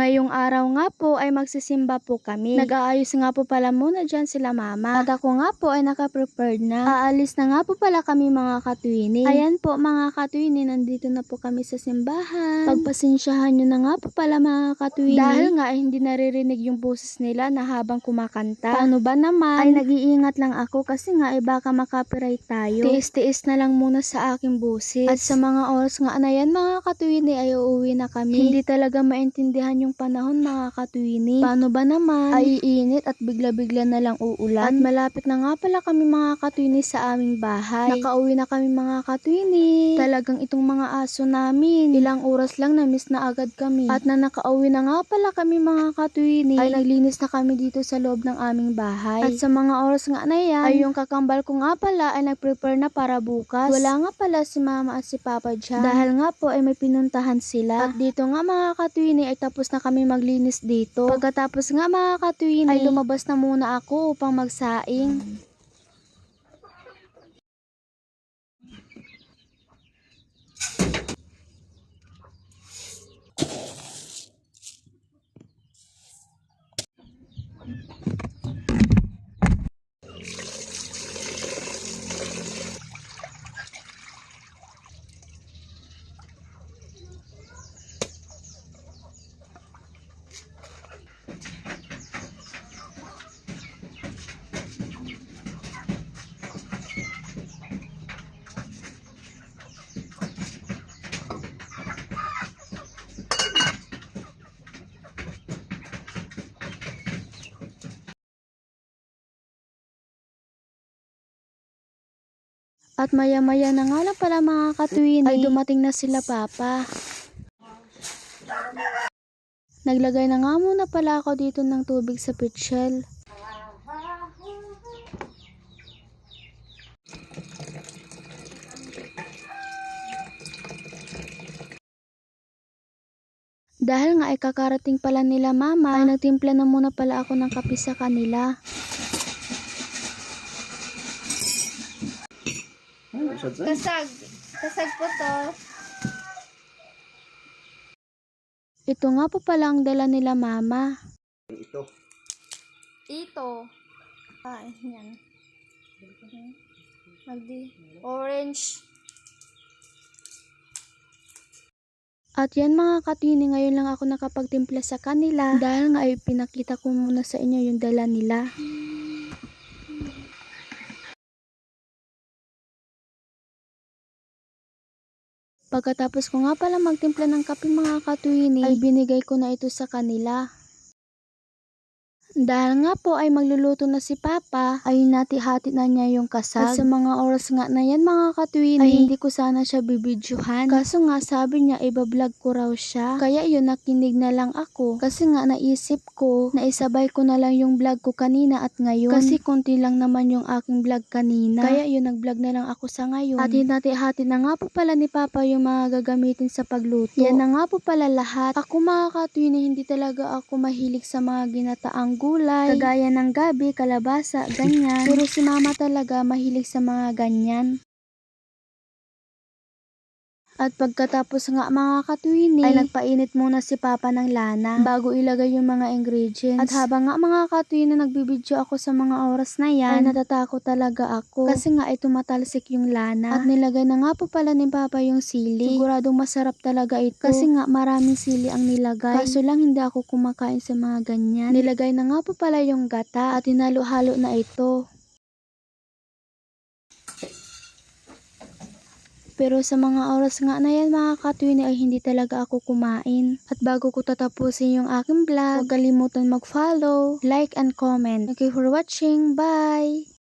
Ngayong araw nga po ay magsisimba po kami. Nag-aayos nga po pala muna dyan sila mama. At ako nga po ay naka-prepared na. Aalis na nga po pala kami mga katwini. Ayan po mga katwini, nandito na po kami sa simbahan. Pagpasensyahan nyo na nga po pala mga katwini. Dahil nga ay hindi naririnig yung boses nila na habang kumakanta. Paano ba naman? Ay nag-iingat lang ako kasi nga ay baka makapiright tayo. Tiis-tiis na lang muna sa aking boses. At sa mga oras nga na yan mga katwini ay uuwi na kami. Hindi talaga maintindihan yung panahon mga katwini. Paano ba naman? Ay iinit at bigla-bigla na lang uulan. At malapit na nga pala kami mga katwini sa aming bahay. Nakauwi na kami mga katwini. Talagang itong mga aso namin, ilang oras lang na miss na agad kami. At na nakauwi na nga pala kami mga katwini, ay naglinis na kami dito sa loob ng aming bahay. At sa mga oras nga na yan, ay yung kakambal ko nga pala ay nag-prepare na para bukas. Wala nga pala si mama at si papa dyan. Dahil nga po ay may pinuntahan sila. At dito nga mga katwini ay tapos na kami maglinis dito. Pagkatapos nga mga katwini ay lumabas na muna ako upang magsaing. At maya-maya na nga lang pala mga katwini ay dumating na sila papa. Naglagay na nga muna pala ako dito ng tubig sa pitchel. Dahil nga ay kakarating pala nila mama, ay nagtimpla na muna pala ako ng kape sa kanila. Kasag po to. Ito nga po pala ang dala nila mama. Ito. Yan. Orange. At yan mga katwini, ngayon lang ako nakapagtimpla sa kanila. Dahil nga ay pinakita ko muna sa inyo yung dala nila. Pagkatapos ko nga pala magtimpla ng kape mga katwini, ay binigay ko na ito sa kanila. Dahil nga po ay magluluto na si papa, ay nati-hati na niya yung kasag. At sa mga oras nga na yan mga katwini, ay hindi ko sana siya bibidyohan. Kaso nga sabi niya ibablog ko raw siya. Kaya yun nakinig na lang ako. Kasi nga naisip ko na isabay ko na lang yung vlog ko kanina at ngayon. Kasi konti lang naman yung aking vlog kanina. Kaya yun nag-vlog na lang ako sa ngayon. At hinati-hati na nga po pala ni papa yung mga gagamitin sa pagluto. Yan na nga po pala lahat. Ako mga katwini, hindi talaga ako mahilig sa mga ginataang gulay, kagaya ng gabi, kalabasa, ganyan. Pero si mama talaga mahilig sa mga ganyan. At pagkatapos nga mga katwini, ay nagpainit muna si papa ng lana bago ilagay yung mga ingredients. At habang nga mga katwini nagbibidyo ako sa mga oras na yan, ay natatakot talaga ako. Kasi nga ay tumatalsik yung lana. At nilagay na nga po pala ni papa yung sili. Siguradong masarap talaga ito. Kasi nga maraming sili ang nilagay. Kaso lang hindi ako kumakain sa mga ganyan. Nilagay na nga po pala yung gata at hinalo-halo na ito. Pero sa mga oras nga na yan mga katwini ay hindi talaga ako kumain. At bago ko tatapusin yung aking vlog, huwag kalimutan mag-follow, like, and comment. Thank you for watching. Bye!